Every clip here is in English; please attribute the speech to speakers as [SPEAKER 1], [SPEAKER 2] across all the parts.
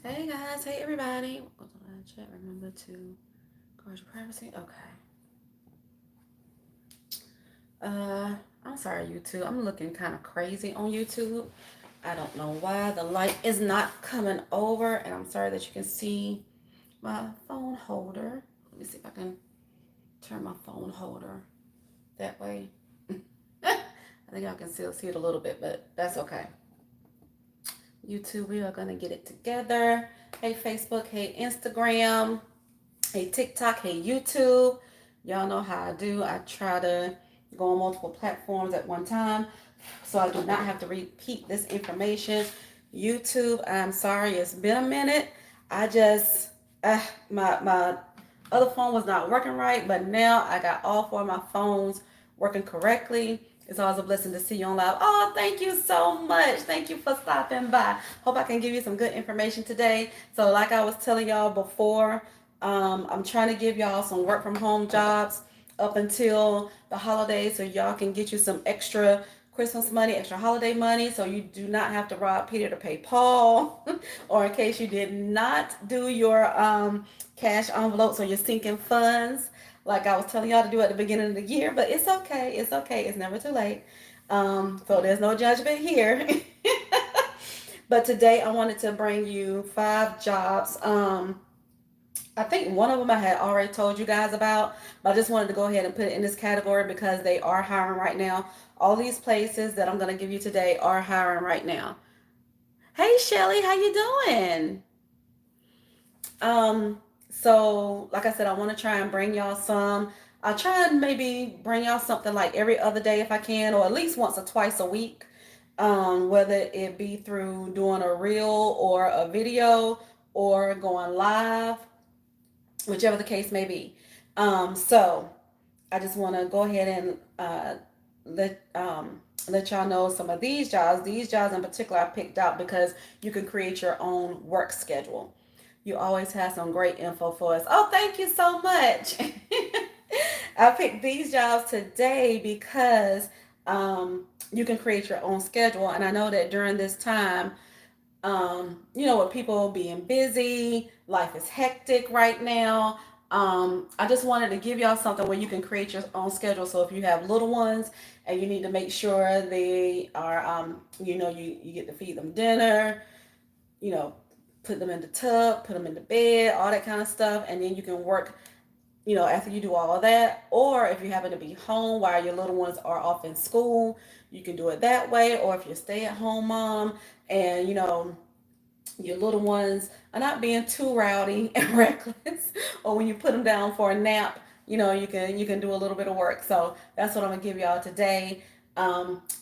[SPEAKER 1] Hey guys, hey everybody. Welcome to the chat. Remember to guard your privacy. Okay. I'm sorry, YouTube. I'm looking kind of crazy on YouTube. I don't know why the light is not coming over, and I'm sorry that you can see my phone holder. Let me see if I can turn my phone holder that way. I think y'all can still see it a little bit, but that's okay. YouTube, we are gonna get it together. Hey Facebook, hey Instagram. Hey TikTok, hey YouTube. Y'all know how I do. I try to go on multiple platforms at one time so I do not have to repeat this information. YouTube, I'm sorry, it's been a minute. I just my other phone was not working right, but now I got all four of my phones working correctly. It's always a blessing to see you on live. Oh, thank you so much. Thank you for stopping by. Hope I can give you some good information today. So, like I was telling y'all before, I'm trying to give y'all some work from home jobs up until the holidays so y'all can get you some extra Christmas money, extra holiday money, so you do not have to rob Peter to pay Paul, or in case you did not do your cash envelopes or your sinking funds, like I was telling y'all to do at the beginning of the year. But it's okay. It's okay. It's never too late. So there's no judgment here. But today I wanted to bring you five jobs. I think one of them I had already told you guys about, but I just wanted to go ahead and put it in this category because they are hiring right now. All these places that I'm going to give you today are hiring right now. Hey Shelly, how you doing? So like I said, I want to try and bring y'all some. I'll try and maybe bring y'all something like every other day if I can, or at least once or twice a week. Whether it be through doing a reel or a video or going live, whichever the case may be. So I just want to go ahead and let y'all know some of these jobs. These jobs in particular I picked out because you can create your own work schedule. You always have some great info for us. Oh, thank you so much. I picked these jobs today because you can create your own schedule. And I know that during this time, with people being busy, life is hectic right now. I just wanted to give y'all something where you can create your own schedule. So if you have little ones and you need to make sure they are, you get to feed them dinner, you know, put them in the tub, put them in the bed, all that kind of stuff, and then you can work, after you do all of that. Or if you happen to be home while your little ones are off in school, you can do it that way. Or if you're a stay-at-home mom and your little ones are not being too rowdy and reckless, or when you put them down for a nap, you can do a little bit of work. So that's what I'm gonna give y'all today.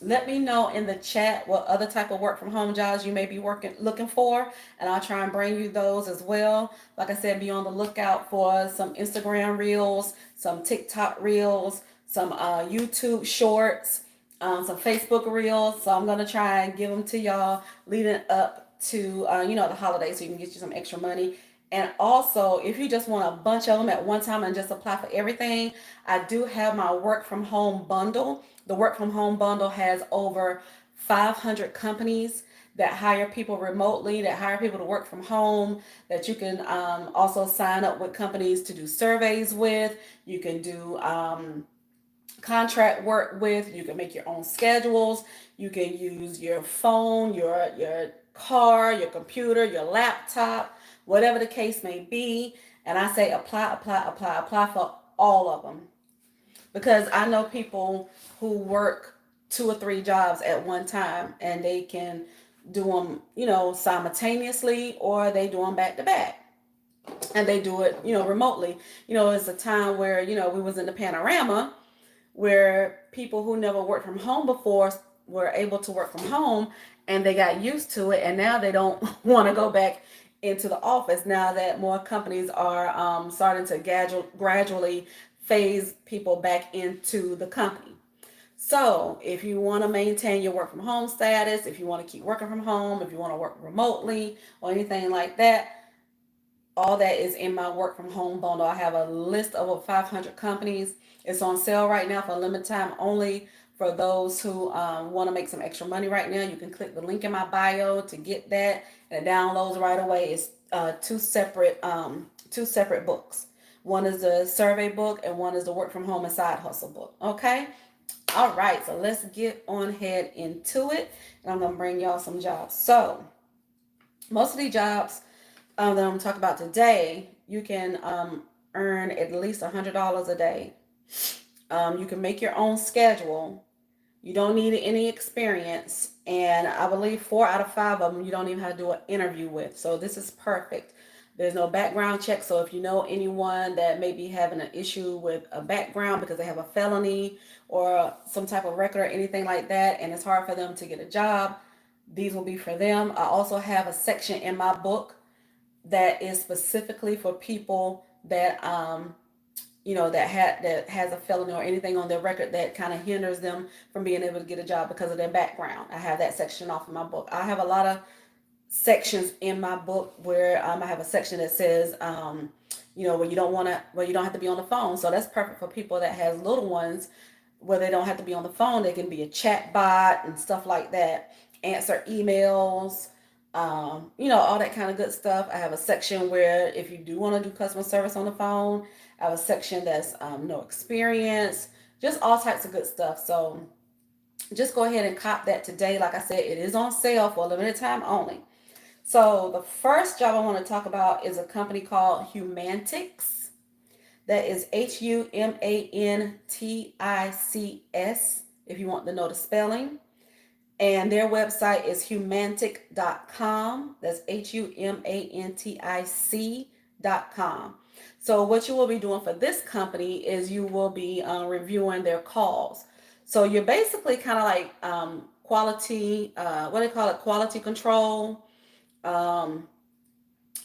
[SPEAKER 1] Let me know in the chat what other type of work from home jobs you may be looking for, and I'll try and bring you those as well. Like I said, be on the lookout for some Instagram reels, some TikTok reels, some YouTube shorts, some Facebook reels. So I'm gonna try and give them to y'all leading up to the holidays, so you can get you some extra money. And also, if you just want a bunch of them at one time and just apply for everything, I do have my work from home bundle. The work from home bundle has over 500 companies that hire people remotely, that hire people to work from home, that you can also sign up with companies to do surveys with. You can do contract work with. You can make your own schedules. You can use your phone, your car, your computer, your laptop, whatever the case may be. And I say apply, apply, apply, apply for all of them, because I know people who work two or three jobs at one time, and they can do them, simultaneously, or they do them back to back, and they do it, remotely. It's a time where, we was in the panorama where people who never worked from home before were able to work from home, and they got used to it, and now they don't want to go back into the office now that more companies are starting to gradually phase people back into the company. So if you want to maintain your work from home status, if you want to keep working from home, if you want to work remotely or anything like that, all that is in my work from home bundle. I have a list of over 500 companies. It's on sale right now for a limited time only For those who want to make some extra money right now, you can click the link in my bio to get that, and it downloads right away. It's two separate books. One is the survey book, and one is the work from home and side hustle book. Okay. All right. So let's get on head into it, and I'm gonna bring y'all some jobs. So most of these jobs that I'm gonna talk about today, you can earn at least $100 a day. You can make your own schedule. You don't need any experience. And I believe 4 out of 5 of them you don't even have to do an interview with. So this is perfect. There's no background check. So if you know anyone that may be having an issue with a background because they have a felony or some type of record or anything like that, and it's hard for them to get a job, these will be for them. I also have a section in my book that is specifically for people that that has a felony or anything on their record that kind of hinders them from being able to get a job because of their background. I have that section off in my book. I have a lot of sections in my book where I have a section that says where you don't have to be on the phone. So that's perfect for people that has little ones where they don't have to be on the phone. They can be a chat bot and stuff like that, answer emails, all that kind of good stuff. I have a section where if you do want to do customer service on the phone, I have a section that's no experience, just all types of good stuff. So just go ahead and cop that today. Like I said, it is on sale for a limited time only. So the first job I want to talk about is a company called Humantics. That is Humantics, if you want to know the spelling. And their website is humantic.com. That's humantic.com. So what you will be doing for this company is you will be reviewing their calls. So you're basically kind of like quality, what do they call it? Quality control, um,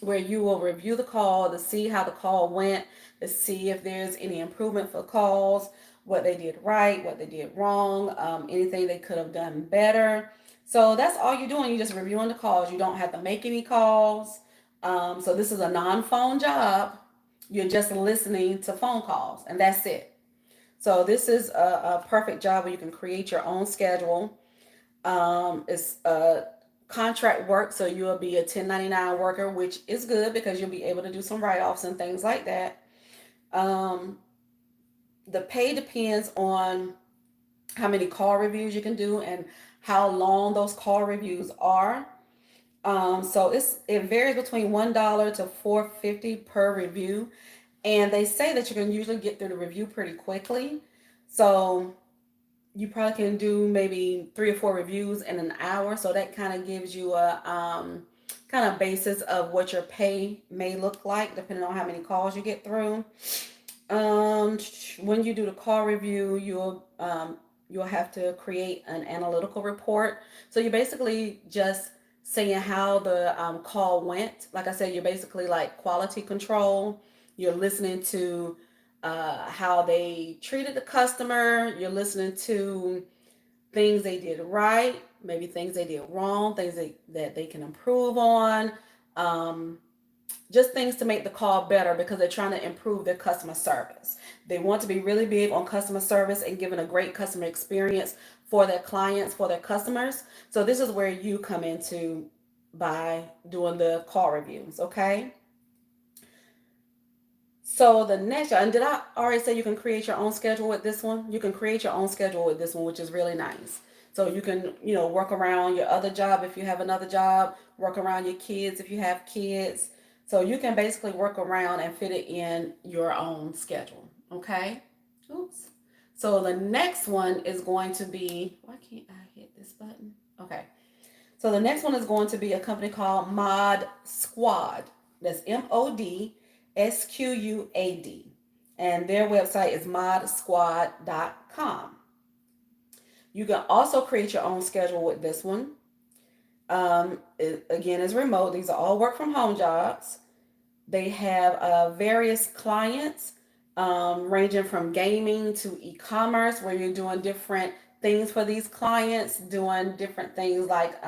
[SPEAKER 1] where you will review the call to see how the call went, to see if there's any improvement for calls, what they did right, what they did wrong, anything they could have done better. So that's all you're doing. You're just reviewing the calls. You don't have to make any calls. So this is a non-phone job. You're just listening to phone calls, and that's it. So this is a perfect job where you can create your own schedule. It's contract work, so you'll be a 1099 worker, which is good because you'll be able to do some write-offs and things like that. Um, the pay depends on how many call reviews you can do and how long those call reviews are. So it varies between $1 to $4.50 per review, and they say that you can usually get through the review pretty quickly. So you probably can do maybe 3 or 4 reviews in an hour. So that kind of gives you a kind of basis of what your pay may look like, depending on how many calls you get through. When you do the call review, you'll have to create an analytical report. So you're basically just saying how the call went. Like I said, you're basically like quality control. You're listening to how they treated the customer. You're listening to things they did right, maybe things they did wrong, things that they can improve on. Um, just things to make the call better because they're trying to improve their customer service. They want to be really big on customer service and giving a great customer experience for their clients, for their customers. So this is where you come into by doing the call reviews, okay? So the next, and did I already say you can create your own schedule with this one? You can create your own schedule with this one, which is really nice. So you can, work around your other job if you have another job, work around your kids if you have kids. So you can basically work around and fit it in your own schedule. Okay? Oops. So the next one is going to be, why can't I hit this button? Okay. So the next one is going to be a company called Mod Squad. That's MODSQUAD. And their website is modsquad.com. You can also create your own schedule with this one. It, again, is remote. These are all work from home jobs. They have various clients ranging from gaming to e-commerce, where you're doing different things for these clients, doing different things like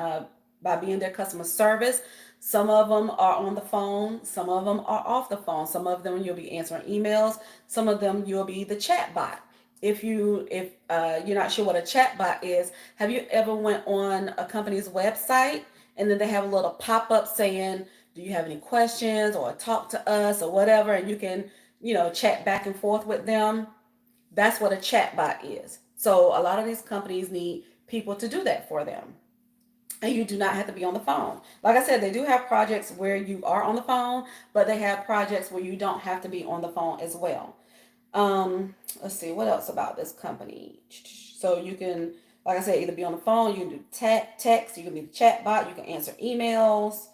[SPEAKER 1] by being their customer service. Some of them are on the phone, some of them are off the phone, some of them you'll be answering emails, some of them you'll be the chat bot. if you're not sure what a chatbot is, have you ever went on a company's website and then they have a little pop-up saying, do you have any questions or talk to us or whatever, and you can, chat back and forth with them? That's what a chatbot is. So a lot of these companies need people to do that for them. And you do not have to be on the phone. Like I said, they do have projects where you are on the phone, but they have projects where you don't have to be on the phone as well. Let's see what else about this company. So you can, like I said, either be on the phone, you can do text, you can be the chat bot, you can answer emails,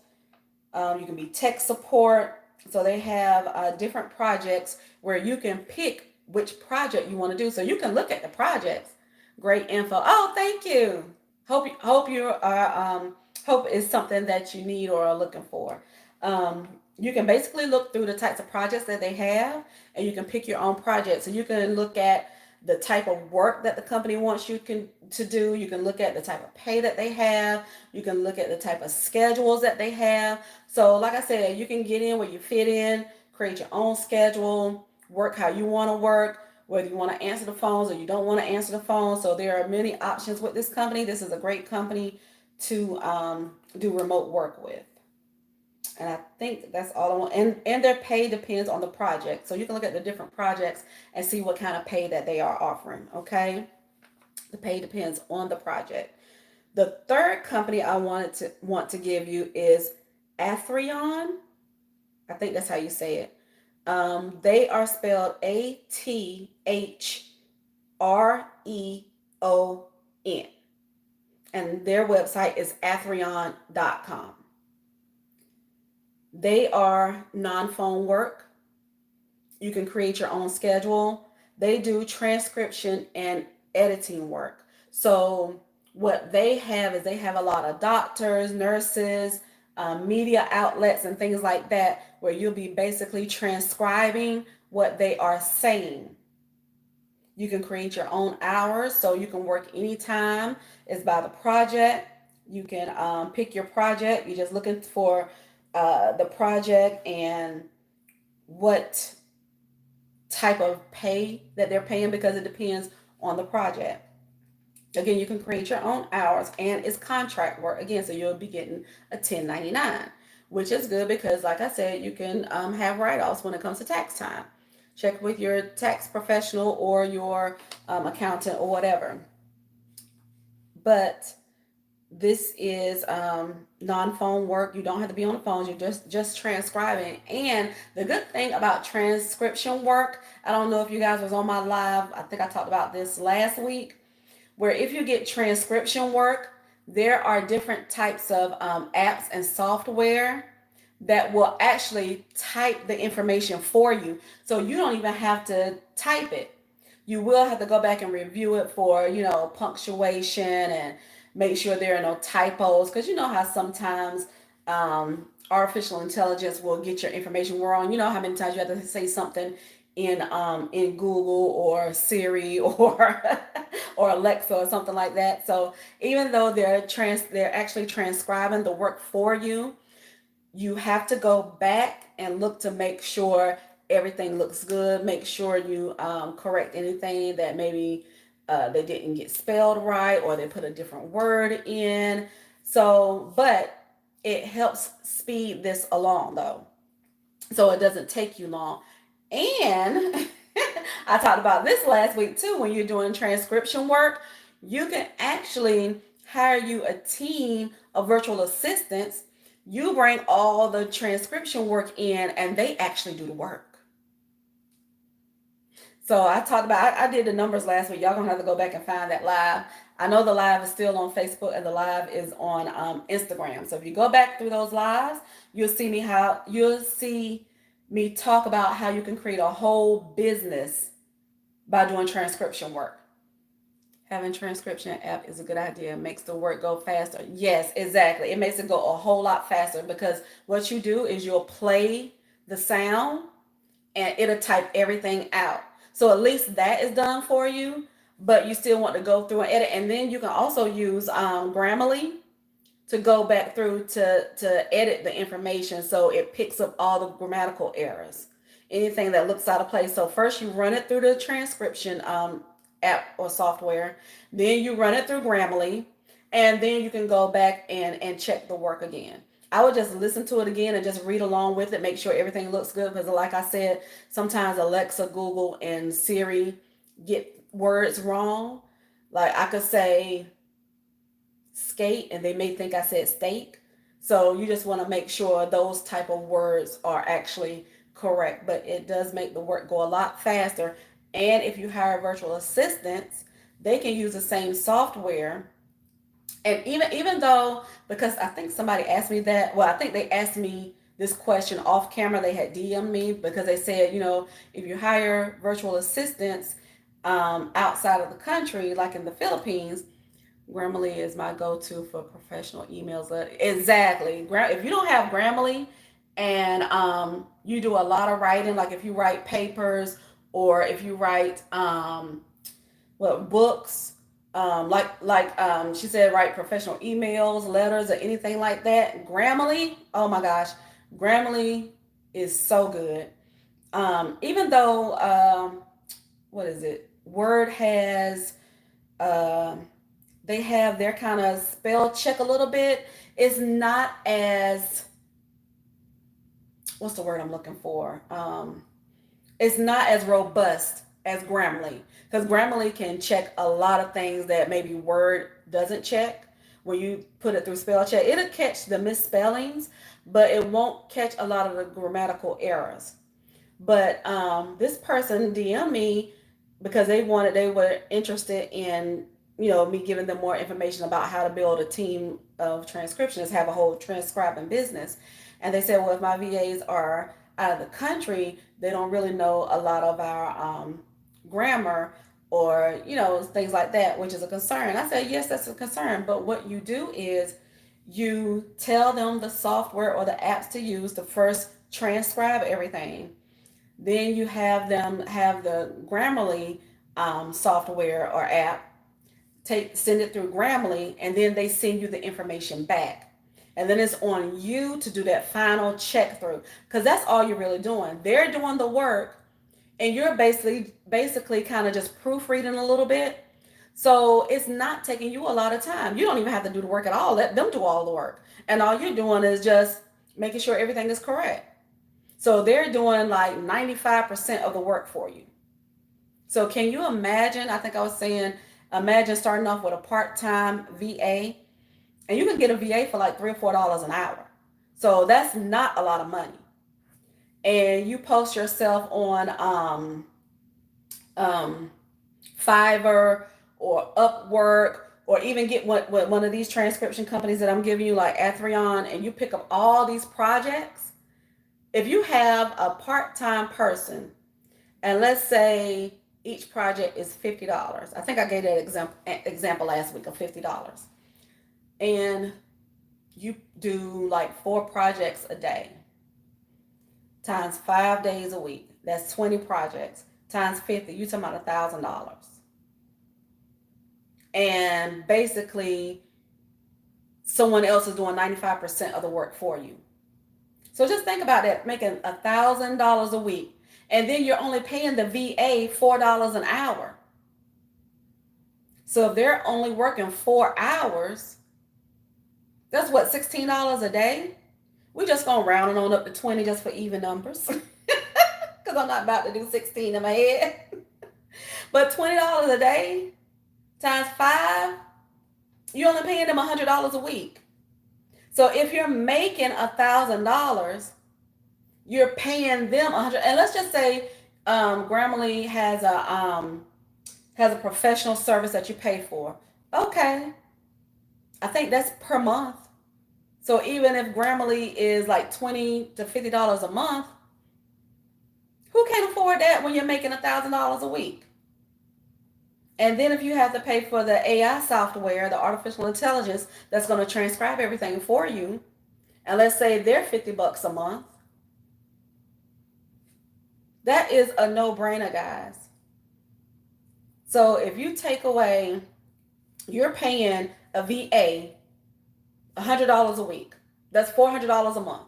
[SPEAKER 1] you can be tech support. So they have different projects where you can pick which project you want to do. So you can look at the projects. Great info. Oh, thank you. Hope is something that you need or are looking for. You can basically look through the types of projects that they have, and you can pick your own project. So you can look at the type of work that the company wants to do. You can look at the type of pay that they have. You can look at the type of schedules that they have. So, like I said, you can get in where you fit in, create your own schedule, work how you want to work, whether you want to answer the phones or you don't want to answer the phone. So there are many options with this company. This is a great company to do remote work with. And I think that's all I want. And their pay depends on the project. So you can look at the different projects and see what kind of pay that they are offering. Okay. The pay depends on the project. The third company I want to give you is Athreon. I think that's how you say it. They are spelled Athreon, and their website is athreon.com. They are non-phone work. You can create your own schedule. They do transcription and editing work. So what they have is they have a lot of doctors, nurses, media outlets, and things like that, where you'll be basically transcribing what they are saying. You can create your own hours, so you can work anytime. It's by the project. You can pick your project. You're just looking for the project and what type of pay that they're paying, because it depends on the project. Again, you can create your own hours, and it's contract work again, so you'll be getting a 1099, which is good because, like I said, you can have write-offs when it comes to tax time. Check with your tax professional or your accountant or whatever. But this is non-phone work. You don't have to be on the phones. You're just transcribing. And the good thing about transcription work, I don't know if you guys was on my live. I think I talked about this last week, where if you get transcription work, there are different types of apps and software that will actually type the information for you. So you don't even have to type it. You will have to go back and review it for, punctuation, and make sure there are no typos. Because you know how sometimes artificial intelligence will get your information wrong. You know how many times you have to say something in Google or Siri or or Alexa or something like that. So even though they're actually transcribing the work for you, you have to go back and look to make sure everything looks good. Make sure you correct anything that maybe they didn't get spelled right, or they put a different word in. So, but it helps speed this along though, so it doesn't take you long. And I talked about this last week too. When you're doing transcription work, you can actually hire you a team of virtual assistants. You bring all the transcription work in, and they actually do the work. So I talked about, I did the numbers last week. Y'all gonna have to go back and find that live. I know the live is still on Facebook, and the live is on Instagram. So if you go back through those lives, you'll see me talk about how you can create a whole business by doing transcription work. Having transcription app is a good idea. It makes the work go faster. Yes, exactly. It makes it go a whole lot faster, because what you do is you'll play the sound and it'll type everything out. So at least that is done for you, but you still want to go through and edit. And then you can also use Grammarly to go back through to edit the information, so it picks up all the grammatical errors, anything that looks out of place. So first you run it through the transcription app or software. Then you run it through Grammarly, and then you can go back and check the work again. I would just listen to it again and just read along with it, make sure everything looks good. Because, like I said, sometimes Alexa, Google, and Siri get words wrong. Like I could say skate and they may think I said steak. So you just want to make sure those type of words are actually correct. But it does make the work go a lot faster. And if you hire virtual assistants, they can use the same software. And even though, because I think somebody asked me that, well, I think they asked me this question off camera. They had DM'd me because they said, if you hire virtual assistants outside of the country, like in the Philippines, Grammarly is my go-to for professional emails. Exactly. If you don't have Grammarly and you do a lot of writing, like if you write papers or if you write books, she said, write professional emails, letters, or anything like that. Grammarly, oh my gosh, Grammarly is so good. Even though what is it? Word has they have their kind of spell check a little bit. It's not as, what's the word I'm looking for? It's not as robust as Grammarly, because Grammarly can check a lot of things that maybe Word doesn't check. When you put it through spell check, it'll catch the misspellings, but it won't catch a lot of the grammatical errors. But this person DM'd me because they were interested in me giving them more information about how to build a team of transcriptionists, have a whole transcribing business. And they said, well, if my VAs are out of the country, they don't really know a lot of our grammar or things like that, which is a concern. I said, yes, that's a concern. But what you do is you tell them the software or the apps to use to first transcribe everything. Then you have them have the Grammarly software or app send it through Grammarly, and then they send you the information back. And then it's on you to do that final check through, because that's all you're really doing. They're doing the work, and you're basically kind of just proofreading a little bit. So it's not taking you a lot of time. You don't even have to do the work at all. Let them do all the work. And all you're doing is just making sure everything is correct. So they're doing like 95% of the work for you. So can you imagine? I think I was saying, imagine starting off with a part-time VA, and you can get a VA for like $3 or $4 an hour. So that's not a lot of money. And you post yourself on Fiverr or Upwork, or even get one of these transcription companies that I'm giving you, like Athrion, and you pick up all these projects. If you have a part-time person, and let's say each project is $50. I think I gave that example last week of $50. And you do like 4 projects a day times 5 days a week. That's 20 projects times 50. You're talking about $1,000. And basically, someone else is doing 95% of the work for you. So just think about that, making $1,000 a week. And then you're only paying the VA $4 an hour. So if they're only working 4 hours, that's what, $16 a day? We're just going to round it on up to 20 just for even numbers. Because I'm not about to do 16 in my head. But $20 a day times 5, you're only paying them $100 a week. So if you're making $1,000, you're paying them $100. And let's just say Grammarly has a professional service that you pay for. Okay, I think that's per month. So even if Grammarly is like $20 to $50 a month, who can afford that when you're making $1,000 a week? And then if you have to pay for the AI software, the artificial intelligence that's going to transcribe everything for you, and let's say they're $50 a month, that is a no-brainer, guys. So if you take away, you're paying a VA $100 a week. That's $400 a month.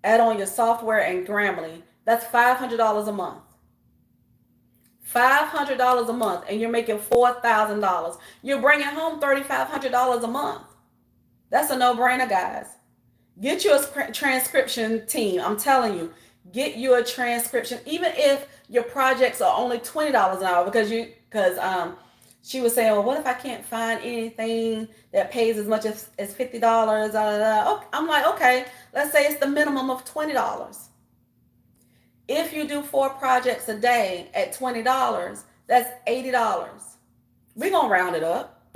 [SPEAKER 1] Add on your software and Grammarly, that's $500 a month. $500 a month, and you're making $4,000. You're bringing home $3,500 a month. That's a no-brainer, guys. Get you a transcription team. I'm telling you, get you a transcription. Even if your projects are only $20 an hour, because she was saying, well, what if I can't find anything that pays as much as $50? I'm like, okay, let's say it's the minimum of $20. If you do 4 projects a day at $20, that's $80. We're gonna round it up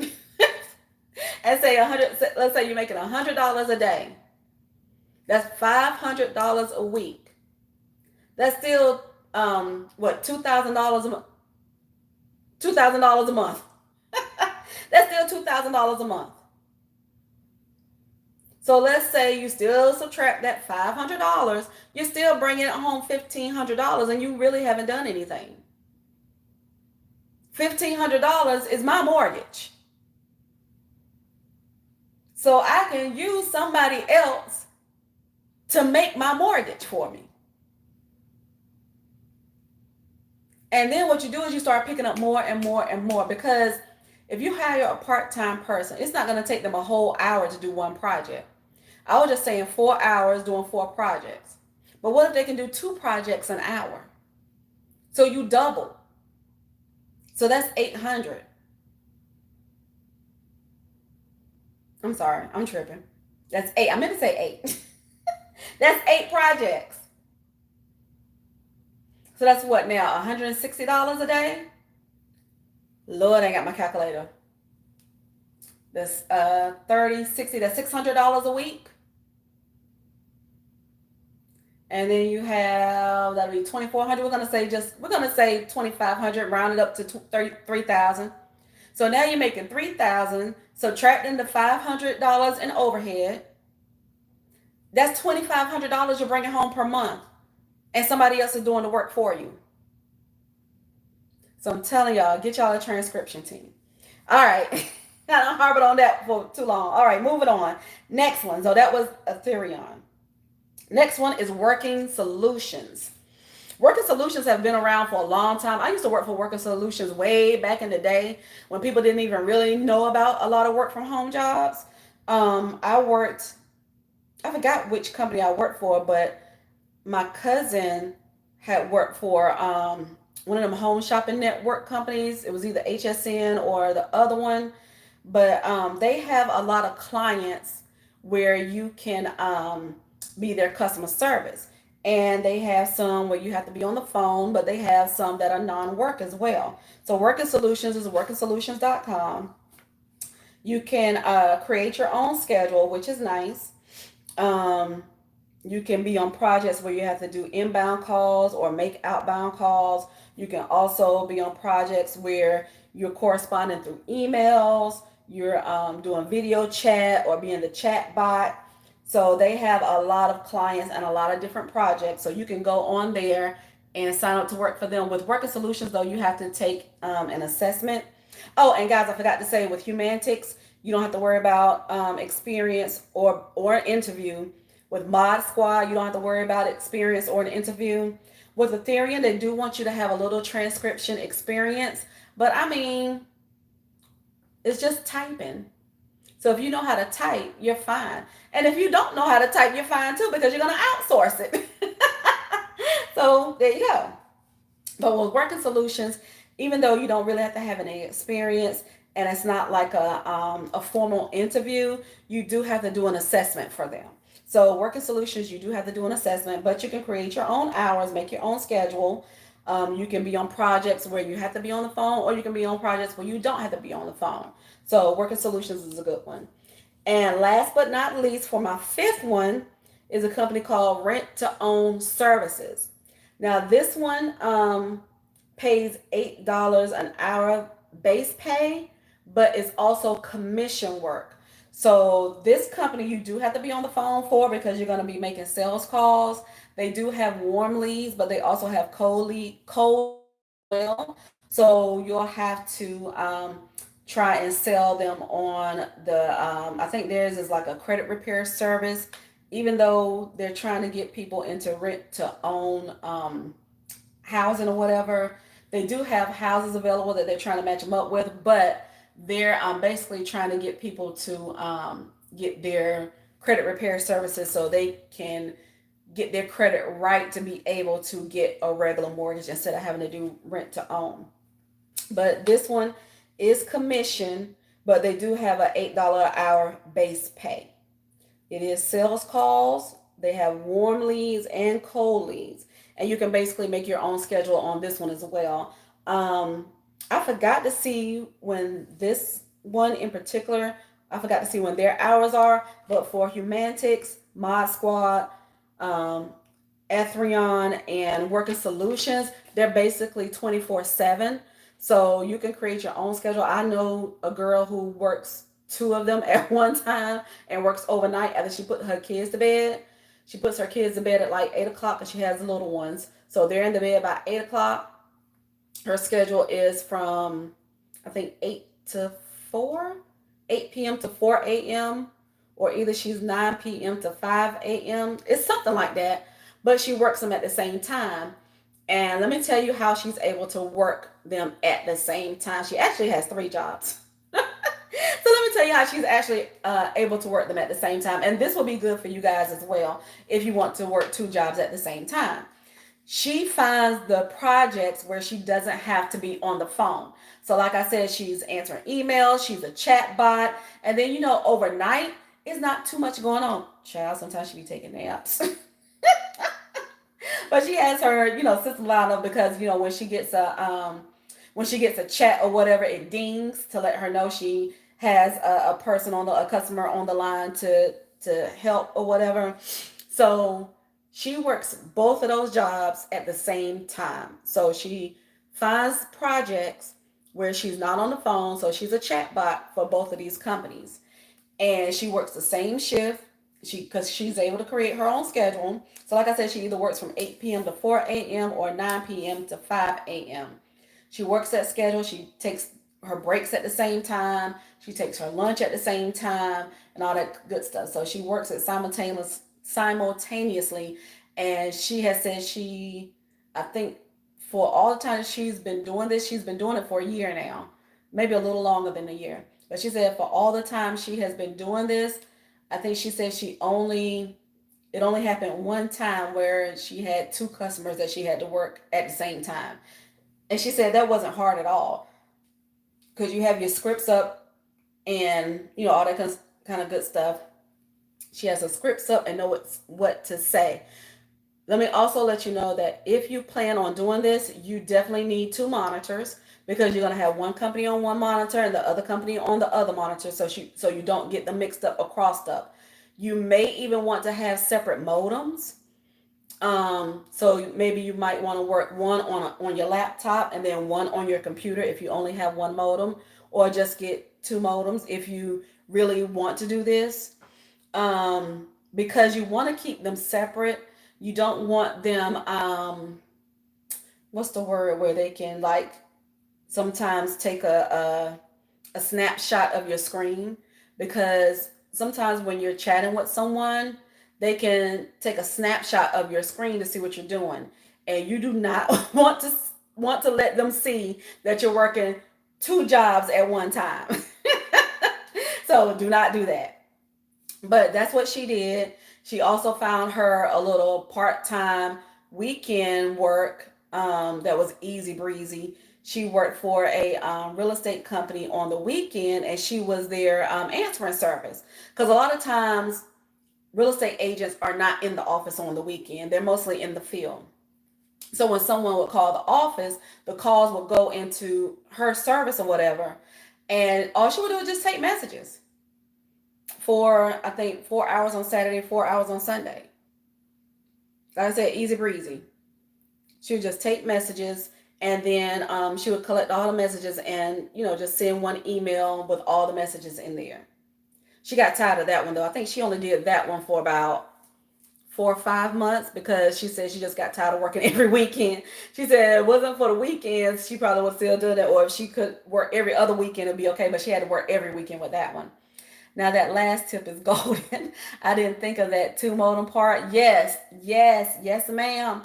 [SPEAKER 1] and say 100. Let's say you're making $100 a day. That's $500 a week. That's still what, $2,000 a month. $2,000 a month. That's still $2,000 a month. So let's say you still subtract that $500. You're still bringing home $1,500, and you really haven't done anything. $1,500 is my mortgage. So I can use somebody else to make my mortgage for me. And then what you do is you start picking up more and more and more, because if you hire a part-time person, it's not going to take them a whole hour to do one project. I was just saying 4 hours doing 4 projects. But what if they can do 2 projects an hour? So you double. So that's 800. I'm sorry, I'm tripping. That's 8. I meant to say 8. That's 8 projects. So that's what now? $160 a day? Lord, I ain't got my calculator. That's 30, 60, that's $600 a week. And then you have, that'll be 2,400. We're gonna say 2,500, round it up to 3,000. So now you're making 3,000, subtracting the $500 in overhead. That's $2,500 you're bringing home per month, and somebody else is doing the work for you. So I'm telling y'all, get y'all a transcription team. All right. I don't harp on that for too long. All right, moving on. Next one. So that was Ethereum. Next one is Working Solutions. Working Solutions have been around for a long time. I used to work for Working Solutions way back in the day when people didn't even really know about a lot of work from home jobs. I forgot which company I worked for, but my cousin had worked for one of them home shopping network companies. It was either HSN or the other one. But they have a lot of clients where you can be their customer service. And they have some where you have to be on the phone, but they have some that are non-work as well. So Working Solutions is workingsolutions.com. You can create your own schedule, which is nice. You can be on projects where you have to do inbound calls or make outbound calls. You can also be on projects where you're corresponding through emails, you're doing video chat or being the chat bot. So they have a lot of clients and a lot of different projects. So you can go on there and sign up to work for them. With Working Solutions, though, you have to take an assessment. Oh, and guys, I forgot to say, with Humantix, you don't have to worry about experience or an interview. With Mod Squad, you don't have to worry about experience or an interview. With Ethereum, they do want you to have a little transcription experience. But I mean, it's just typing. So if you know how to type, you're fine. And if you don't know how to type, you're fine too, because you're going to outsource it. So there you go. But with Working Solutions, even though you don't really have to have any experience and it's not like a formal interview, you do have to do an assessment for them. So Working Solutions, you do have to do an assessment, but you can create your own hours, make your own schedule. You can be on projects where you have to be on the phone, or you can be on projects where you don't have to be on the phone. So Working Solutions is a good one. And last but not least, for my fifth one, is a company called Rent to Own Services. Now this one pays $8 an hour base pay, but it's also commission work. So this company you do have to be on the phone for, because you're going to be making sales calls. They do have warm leads, but they also have cold well. So you'll have to try and sell them on the, I think theirs is like a credit repair service. Even though they're trying to get people into rent to own housing or whatever, They do have houses available that they're trying to match them up with, but they're basically trying to get people to get their credit repair services so they can get their credit right to be able to get a regular mortgage instead of having to do rent to own. But this one is commission, but they do have a $8 an hour base pay. It is sales calls. They have warm leads and cold leads. And you can basically make your own schedule on this one as well. I forgot to see when this one in particular, I forgot to see when their hours are, but for Humantix, Mod Squad, um, Ethereon, and Working Solutions, they're basically 24/7. So you can create your own schedule. I know a girl who works two of them at one time and works overnight after she put her kids to bed. She puts her kids to bed at like 8 o'clock because she has little ones. So they're in the bed by 8 o'clock. Her schedule is from, I think, 8 to 4, 8 p.m. to 4 a.m., or either she's 9 p.m. to 5 a.m. It's something like that. But she works them at the same time. And let me tell you how she's able to work them at the same time. She actually has three jobs. So let me tell you how she's actually able to work them at the same time. And this will be good for you guys as well if you want to work two jobs at the same time. She finds the projects where she doesn't have to be on the phone. So, like I said, she's answering emails, she's a chat bot, and then overnight, it's not too much going on. Child, sometimes she be taking naps. But she has her, system lined up because when she gets a chat or whatever, it dings to let her know she has a person a customer on the line to help or whatever. So she works both of those jobs at the same time. So she finds projects where she's not on the phone. So she's a chatbot for both of these companies, and she works the same shift. Because she's able to create her own schedule. So like I said, she either works from 8 p.m. to 4 a.m. or 9 p.m. to 5 a.m. She works that schedule. She takes her breaks at the same time. She takes her lunch at the same time and all that good stuff. So she works it simultaneously. And she has said I think for all the time she's been doing this, she's been doing it for a year now, maybe a little longer than a year. But she said for all the time she has been doing this, I think she said it only happened one time where she had two customers that she had to work at the same time. And she said that wasn't hard at all because you have your scripts up and, all that kind of good stuff. She has her scripts up and knows what to say. Let me also let you know that if you plan on doing this, you definitely need two monitors because you're going to have one company on one monitor and the other company on the other monitor, so you don't get them mixed up or crossed up. You may even want to have separate modems. So maybe you might want to work one on your laptop and then one on your computer if you only have one modem, or just get two modems if you really want to do this. Because you want to keep them separate. You don't want them, what's the word, where they can like sometimes take a snapshot of your screen, because sometimes when you're chatting with someone, they can take a snapshot of your screen to see what you're doing, and you do not want to let them see that you're working two jobs at one time. So do not do that. But that's what she did. She also found her a little part-time weekend work that was easy breezy. She worked for a real estate company on the weekend, and she was their answering service. Because a lot of times, real estate agents are not in the office on the weekend. They're mostly in the field. So when someone would call the office, the calls would go into her service or whatever. And all she would do was just take messages for, I think, 4 hours on Saturday, 4 hours on Sunday. Like I said, easy breezy. She would just take messages, and then she would collect all the messages and, just send one email with all the messages in there. She got tired of that one, though. I think she only did that one for about 4 or 5 months because she said she just got tired of working every weekend. She said it wasn't for the weekends, she probably would still do that, or if she could work every other weekend, it'd be okay, but she had to work every weekend with that one. Now that last tip is golden. I didn't think of that two modem part. Yes, ma'am.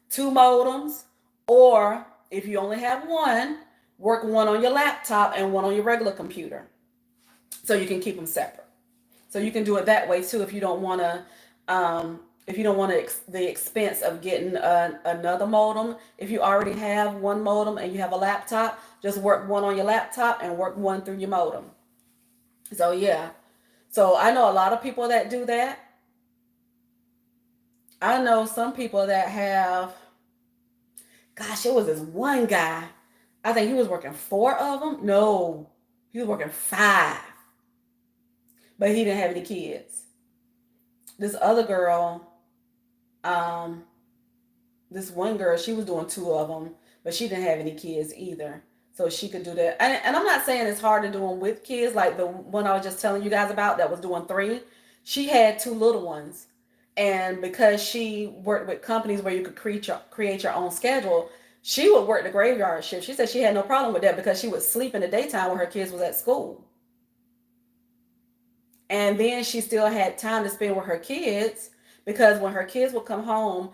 [SPEAKER 1] Two modems, or if you only have one, work one on your laptop and one on your regular computer, so you can keep them separate. So you can do it that way too if you don't want to. If you don't want the expense of getting another modem, if you already have one modem and you have a laptop, just work one on your laptop and work one through your modem. So yeah, so I know a lot of people that do that. I know some people that have, gosh, it was this one guy. I think he was working four of them. No, he was working five, but he didn't have any kids. This other girl, um, this one girl, she was doing two of them, but she didn't have any kids either. So she could do that. And I'm not saying it's hard to do them with kids, like the one I was just telling you guys about that was doing three. She had two little ones. And because she worked with companies where you could create your own schedule, she would work the graveyard shift. She said she had no problem with that because she would sleep in the daytime when her kids was at school. And then she still had time to spend with her kids because when her kids would come home,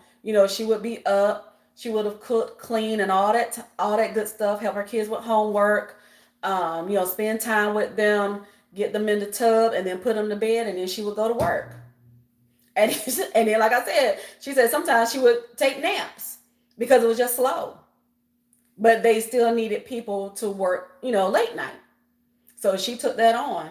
[SPEAKER 1] she would be up, she would have cooked, clean, and all that good stuff, help her kids with homework, spend time with them, get them in the tub, and then put them to bed, and then she would go to work. And and then, like I said, she said sometimes she would take naps because it was just slow, but they still needed people to work, late night. So she took that on.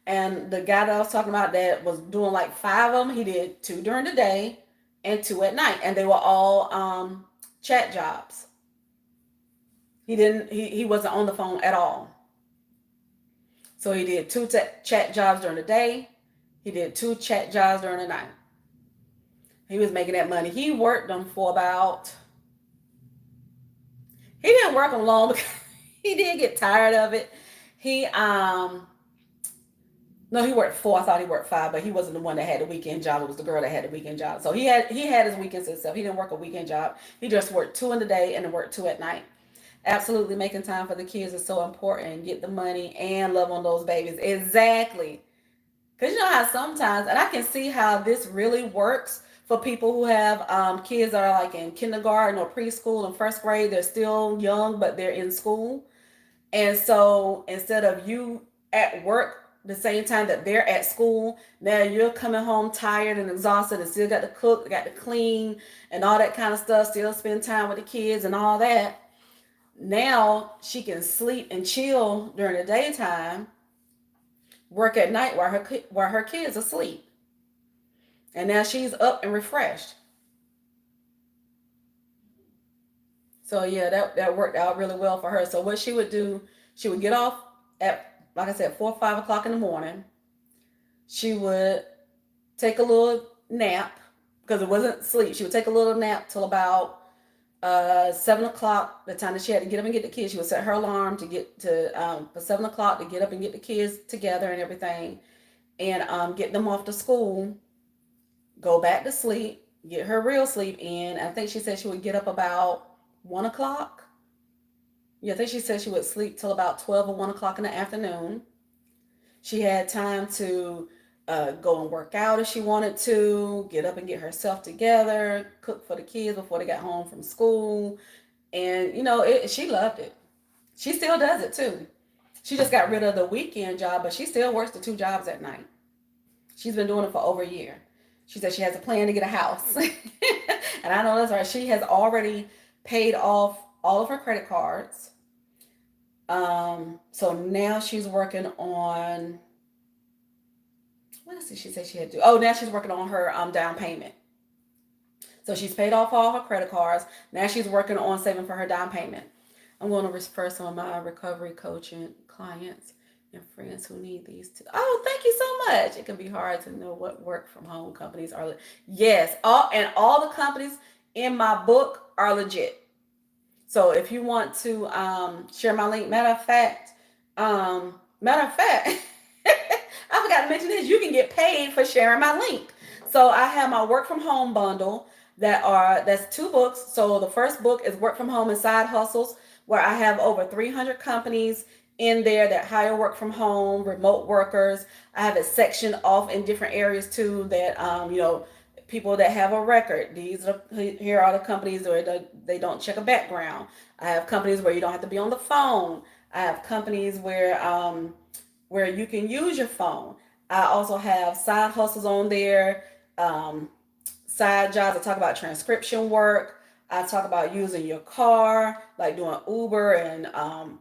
[SPEAKER 1] And the guy that I was talking about that was doing like five of them, he did two during the day and two at night. And they were all chat jobs. He wasn't on the phone at all. So he did two chat jobs during the day. He did two chat jobs during the night. He was making that money. He worked them for about, he didn't work them long because he did get tired of it. He No, he worked four. I thought he worked five, but he wasn't the one that had the weekend job. It was the girl that had the weekend job. So he had his weekends himself. He didn't work a weekend job. He just worked two in the day and then worked two at night. Absolutely, making time for the kids is so important. Get the money and love on those babies. Exactly. Because you know how sometimes, and I can see how this really works for people who have kids that are like in kindergarten or preschool and first grade. They're still young, but they're in school. And so instead of you at work the same time that they're at school, now you're coming home tired and exhausted and still got to cook, got to clean and all that kind of stuff, still spend time with the kids and all that. Now she can sleep and chill during the daytime, work at night while her kids are asleep. And now she's up and refreshed. So yeah, that worked out really well for her. So what she would do, she would get off at, like I said, 4 or 5 o'clock in the morning. She would take a little nap because it wasn't sleep. She would take a little nap till about 7 o'clock. The time that she had to get up and get the kids, she would set her alarm to get to for 7 o'clock to get up and get the kids together and everything, and get them off to school. Go back to sleep, get her real sleep in. I think she said she would get up about 1 o'clock. Yeah, I think she said she would sleep till about 12 or 1 o'clock in the afternoon. She had time to go and work out if she wanted to, get up and get herself together, cook for the kids before they got home from school. And, she loved it. She still does it too. She just got rid of the weekend job, but she still works the two jobs at night. She's been doing it for over a year. She said she has a plan to get a house. And I know that's right. She has already paid off all of her credit cards. So now she's working on, what else did she say she had to do? Oh, now she's working on her down payment. So she's paid off all her credit cards. Now she's working on saving for her down payment. I'm going to refer some of my recovery coaching clients and friends who need these too. Oh, thank you so much. It can be hard to know what work from home companies are. Yes, all the companies in my book are legit. So if you want to share my link, matter of fact, I forgot to mention this. You can get paid for sharing my link. So I have my work from home bundle that's two books. So the first book is Work from Home and Side Hustles, where I have over 300 companies in there that hire work from home, remote workers. I have it sectioned off in different areas too that people that have a record. Here are the companies where they don't check a background. I have companies where you don't have to be on the phone. I have companies where you can use your phone. I also have side hustles on there, um, side jobs. I talk about transcription work. I talk about using your car, like doing Uber and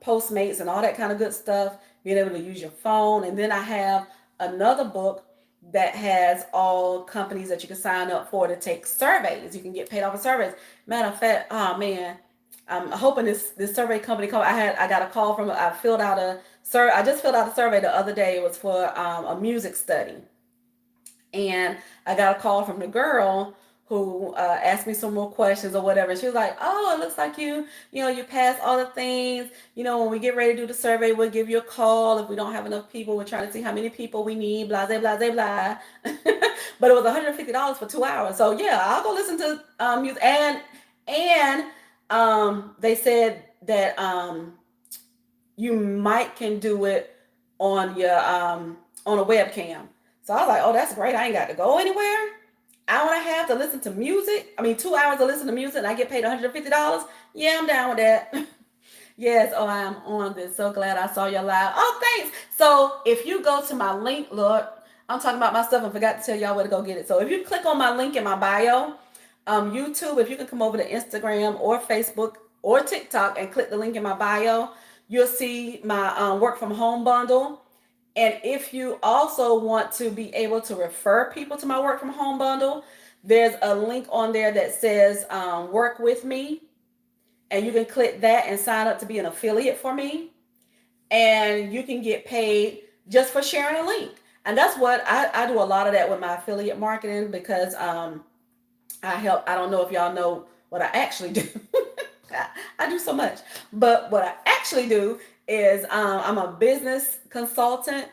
[SPEAKER 1] Postmates and all that kind of good stuff, being able to use your phone. And then I have another book that has all companies that you can sign up for to take surveys. You can get paid off of surveys. Matter of fact, oh man, I'm hoping this survey company come. I got a call from. I filled out a sir. I just filled out a survey the other day. It was for a music study, and I got a call from the girl who asked me some more questions or whatever. She was like, "Oh, it looks like you passed all the things. When we get ready to do the survey, we'll give you a call. If we don't have enough people, we're trying to see how many people we need. Blah blah blah blah blah." But it was $150 for 2 hours. So yeah, I'll go listen to music, and they said that you might can do it on a webcam. So I was like, oh, that's great. I ain't got to go anywhere. Hour and a half to listen to music. I mean, 2 hours to listen to music, and I get paid $150. Yeah, I'm down with that. Yes, oh, I'm on this. So glad I saw your live. Oh, thanks. So if you go to my link, look, I'm talking about my stuff and forgot to tell y'all where to go get it. So if you click on my link in my bio, YouTube, if you can come over to Instagram or Facebook or TikTok and click the link in my bio, you'll see my work from home bundle. And if you also want to be able to refer people to my work from home bundle, there's a link on there that says work with me. And you can click that and sign up to be an affiliate for me. And you can get paid just for sharing a link. And that's what I do a lot of that with my affiliate marketing because I don't know if y'all know what I actually do. I do so much. But what I actually do is I'm a business consultant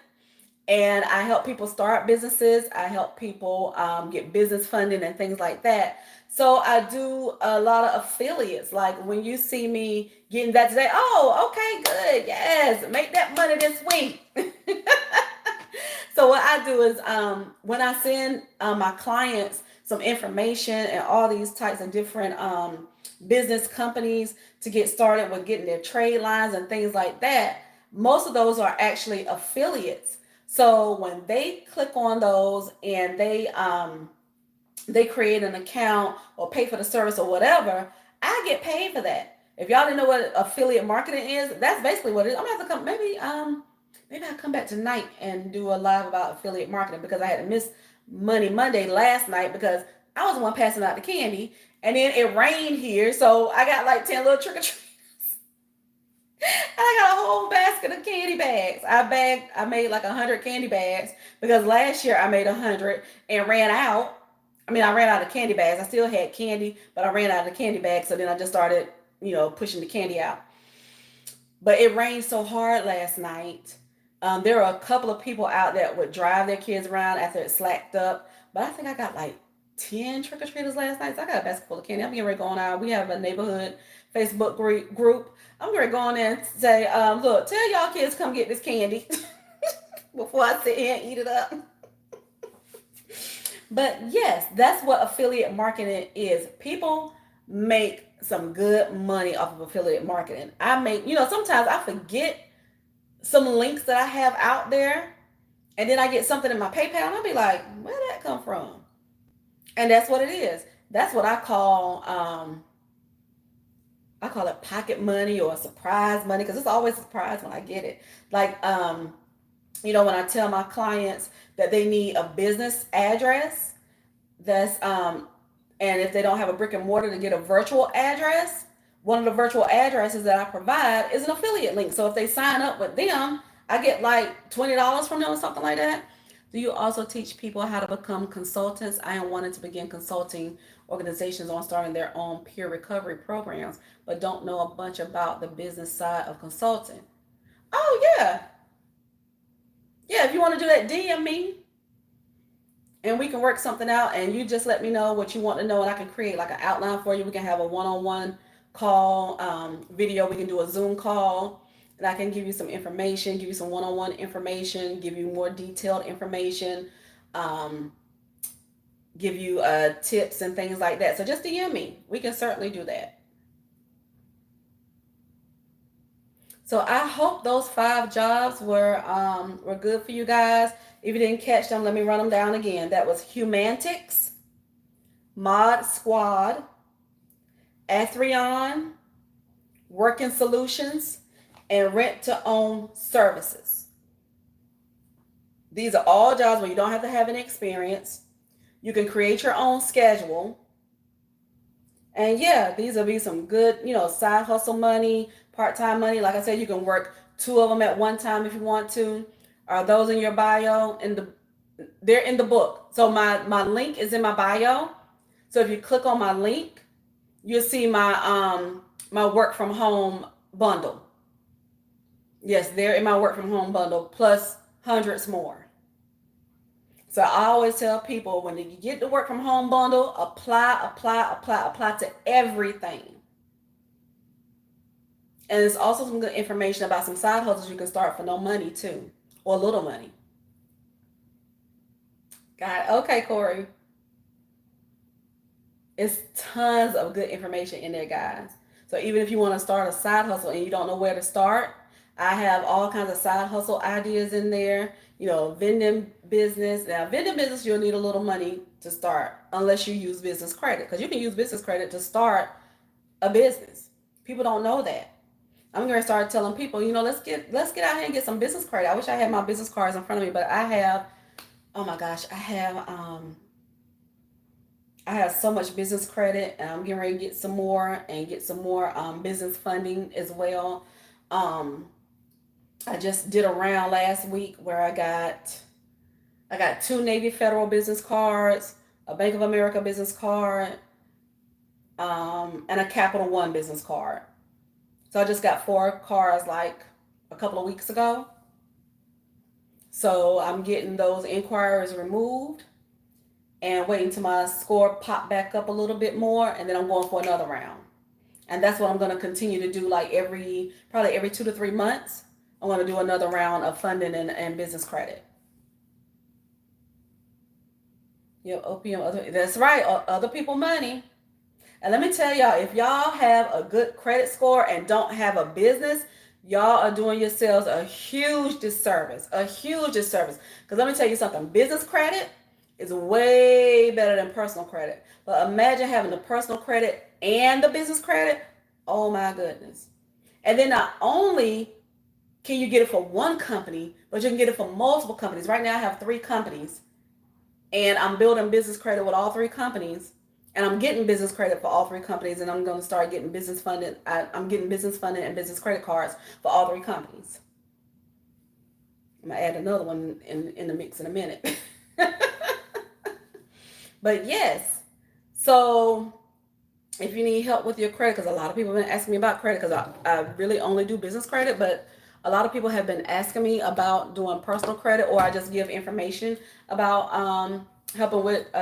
[SPEAKER 1] and I help people start businesses. I help people get business funding and things like that. So I do a lot of affiliates. Like when you see me getting that today, oh, okay, good, yes, make that money this week. So what I do is when I send my clients some information and all these types of different business companies to get started with getting their trade lines and things like that, most of those are actually affiliates. So when they click on those and they create an account or pay for the service or whatever, I get paid for that. If y'all didn't know what affiliate marketing is, that's basically what it is. I'm gonna have to come maybe I'll come back tonight and do a live about affiliate marketing because I had to miss Money Monday last night because I was the one passing out the candy and then it rained here, so I got like 10 little trick or treats. I got a whole basket of candy bags. I made like 100 candy bags because last year I made 100 and ran out. I mean, I ran out of candy bags. I still had candy, but I ran out of candy bags. So then I just started, pushing the candy out. But it rained so hard last night. There were a couple of people out that would drive their kids around after it slacked up. But I think I got like 10 trick or treaters last night. So I got a basket full of candy. I'm getting ready to go on out. We have a neighborhood Facebook group. I'm going to go on there and say, look, tell y'all kids come get this candy before I sit here and eat it up. But yes, that's what affiliate marketing is. People make some good money off of affiliate marketing. Sometimes I forget some links that I have out there, and then I get something in my PayPal, and I'll be like, where did that come from? And that's what it is. That's what I call it pocket money or surprise money because it's always a surprise when I get it. Like, when I tell my clients that they need a business address, that's and if they don't have a brick and mortar to get a virtual address, one of the virtual addresses that I provide is an affiliate link. So if they sign up with them, I get like $20 from them or something like that. Do you also teach people how to become consultants? I am wanting to begin consulting organizations on starting their own peer recovery programs, but don't know a bunch about the business side of consulting. Oh yeah. Yeah, if you want to do that, DM me and we can work something out and you just let me know what you want to know and I can create like an outline for you. We can have a one-on-one call, video. We can do a Zoom call and I can give you some information, give you some one-on-one information, give you more detailed information. Um, give you tips and things like that. So just DM me. We can certainly do that. So I hope those 5 jobs were good for you guys. If you didn't catch them, let me run them down again. That was Humantics, Mod Squad, Athreon, Working Solutions, and Rent to Own Services. These are all jobs where you don't have to have any experience. You can create your own schedule. And yeah, these will be some good, side hustle money, part-time money. Like I said, you can work 2 of them at one time if you want to. Are those in your bio? They're in the book. So my link is in my bio. So if you click on my link, you'll see my work from home bundle. Yes, they're in my work from home bundle plus hundreds more. So I always tell people when you get the work from home bundle, apply to everything. And there's also some good information about some side hustles you can start for no money too, or little money. Got it. Okay, Corey. It's tons of good information in there, guys. So even if you want to start a side hustle and you don't know where to start, I have all kinds of side hustle ideas in there. Vending business. Now, vending business, you'll need a little money to start unless you use business credit, because you can use business credit to start a business. People don't know that. I'm going to start telling people, let's get out here and get some business credit. I wish I had my business cards in front of me, but I have. Oh my gosh, I have so much business credit, and I'm getting ready to get some more business funding as well. Um, I just did a round last week where I got 2 Navy Federal business cards, a Bank of America business card, and a Capital One business card. So I just got 4 cards like a couple of weeks ago. So I'm getting those inquiries removed and waiting till my score pop back up a little bit more, and then I'm going for another round. And that's what I'm going to continue to do, like probably every 2 to 3 months. I'm going to do another round of funding and business credit. Yep, opium. That's right. Other people money. And let me tell y'all, if y'all have a good credit score and don't have a business, y'all are doing yourselves a huge disservice. A huge disservice. Because let me tell you something, business credit is way better than personal credit. But imagine having the personal credit and the business credit. Oh my goodness. And then not only can you get it for one company, but you can get it for multiple companies. Right now I have 3 companies, and I'm building business credit with all 3 companies. And I'm getting business credit for all 3 companies, and I'm going to start getting business funding. I'm getting business funding and business credit cards for all 3 companies. I'm going to add another one in the mix in a minute. But yes, so if you need help with your credit, because a lot of people have been asking me about credit, because I really only do business credit, but a lot of people have been asking me about doing personal credit, or I just give information about helping with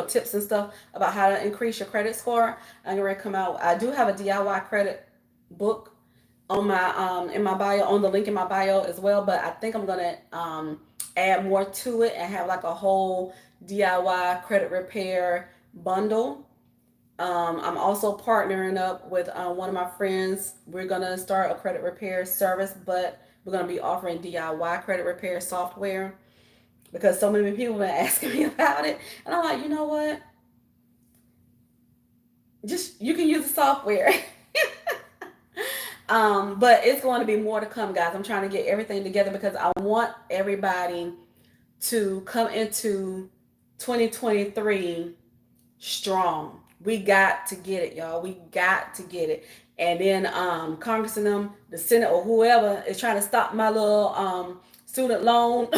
[SPEAKER 1] tips and stuff about how to increase your credit score. I'm going to come out. I do have a DIY credit book on my in my bio, on the link in my bio as well, but I think I'm going to add more to it and have like a whole DIY credit repair bundle. I'm also partnering up with one of my friends. We're going to start a credit repair service, but we're going to be offering DIY credit repair software, because so many people have been asking me about it. And I'm like, you know what? Just, you can use the software. But it's going to be more to come, guys. I'm trying to get everything together because I want everybody to come into 2023 strong. We got to get it, y'all. We got to get it. And then Congress and them, the Senate or whoever is trying to stop my little student loan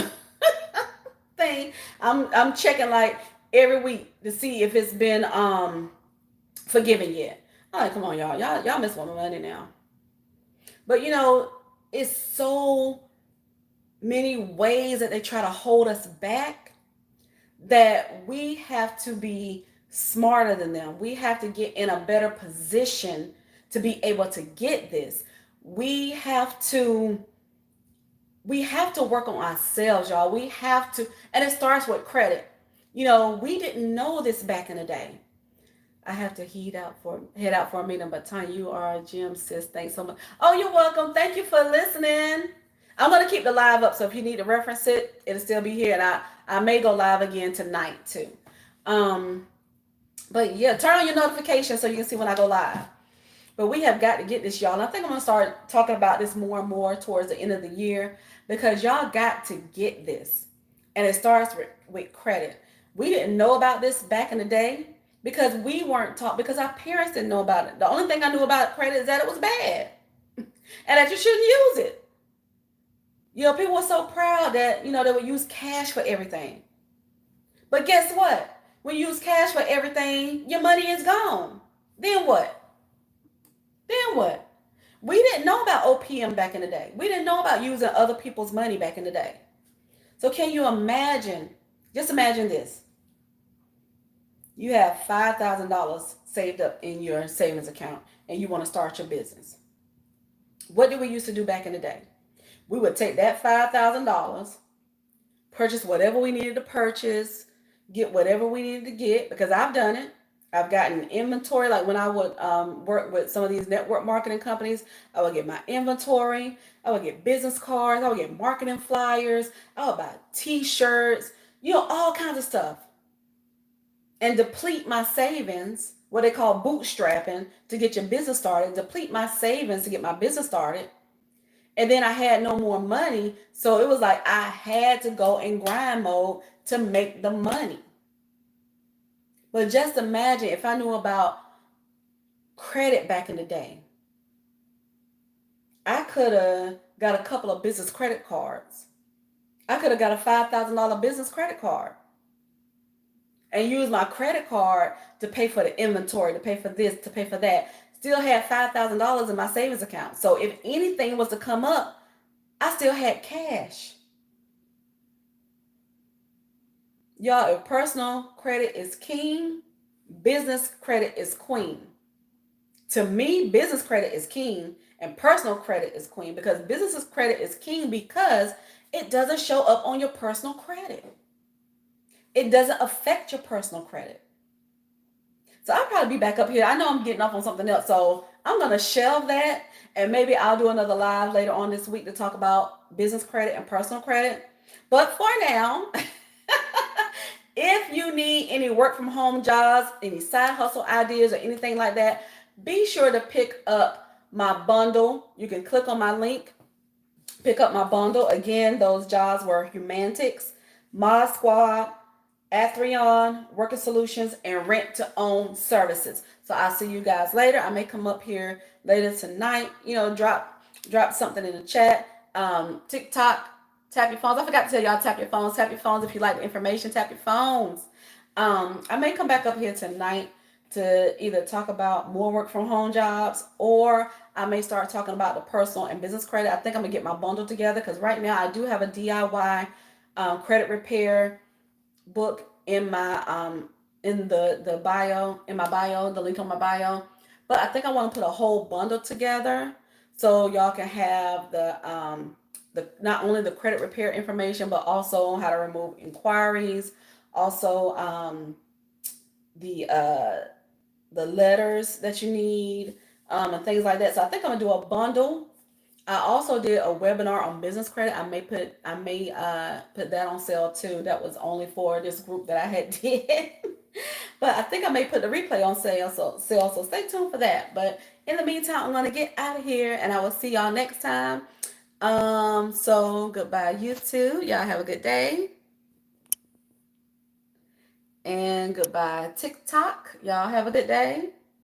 [SPEAKER 1] thing. I'm checking like every week to see if it's been forgiven yet. I'm like, come on, y'all miss my money now. But it's so many ways that they try to hold us back that we have to be smarter than them. We have to get in a better position to be able to get this. We have to work on ourselves, y'all. We have to, and it starts with credit. We didn't know this back in the day. I have to head out for a meeting, but Tanya, you are a gym, sis. Thanks so much. Oh, you're welcome. Thank you for listening. I'm gonna keep the live up, so if you need to reference it, it'll still be here, and I may go live again tonight too. Um, but yeah, turn on your notifications so you can see when I go live. But we have got to get this, y'all. And I think I'm gonna start talking about this more and more towards the end of the year because y'all got to get this, and it starts with credit. We didn't know about this back in the day because we weren't taught because our parents didn't know about it. The only thing I knew about credit is that it was bad and that you shouldn't use it. People were so proud that they would use cash for everything. But guess what? When you use cash for everything, your money is gone. Then what? Then what? We didn't know about OPM back in the day. We didn't know about using other people's money back in the day. So can you imagine? Just imagine this. You have $5,000 saved up in your savings account and you want to start your business. What did we used to do back in the day? We would take that $5,000, purchase whatever we needed to purchase, get whatever we needed to get, because I've done it. I've gotten inventory. Like when I would work with some of these network marketing companies, I would get my inventory. I would get business cards. I would get marketing flyers. I would buy t-shirts, all kinds of stuff. And deplete my savings, what they call bootstrapping, to get your business started. Deplete my savings to get my business started. And then I had no more money. So it was like I had to go in grind mode to make the money. But just imagine if I knew about credit back in the day. I could have got a couple of business credit cards. I could have got a $5,000 business credit card and used my credit card to pay for the inventory, to pay for this, to pay for that. Still had $5,000 in my savings account. So if anything was to come up, I still had cash. Y'all, if personal credit is king, business credit is queen. To me, business credit is king and personal credit is queen, because business credit is king because it doesn't show up on your personal credit. It doesn't affect your personal credit. So I'll probably be back up here. I know I'm getting off on something else, so I'm going to shelve that, and maybe I'll do another live later on this week to talk about business credit and personal credit. But for now, if you need any work from home jobs, any side hustle ideas or anything like that, be sure to pick up my bundle. You can click on my link, pick up my bundle. Again, those jobs were Humantix, Mod Squad, Athreon, Worker Solutions, and Rent to Own Services. So I'll see you guys later. I may come up here later tonight, drop something in the chat. TikTok, tap your phones. I forgot to tell y'all, tap your phones. Tap your phones if you like the information. Tap your phones. I may come back up here tonight to either talk about more work from home jobs, or I may start talking about the personal and business credit. I think I'm gonna get my bundle together because right now I do have a DIY credit repair book in my the bio, in my bio, the link on my bio. But I think I want to put a whole bundle together so y'all can have the not only the credit repair information, but also how to remove inquiries, also the letters that you need, and things like that. So I think I'm gonna do a bundle. I also did a webinar on business credit. I may put that on sale too. That was only for this group that I had did. But I think I may put the replay on sale, so stay tuned for that. But in the meantime, I'm gonna get out of here and I will see y'all next time. So goodbye, you two. Y'all have a good day. And goodbye, TikTok. Y'all have a good day.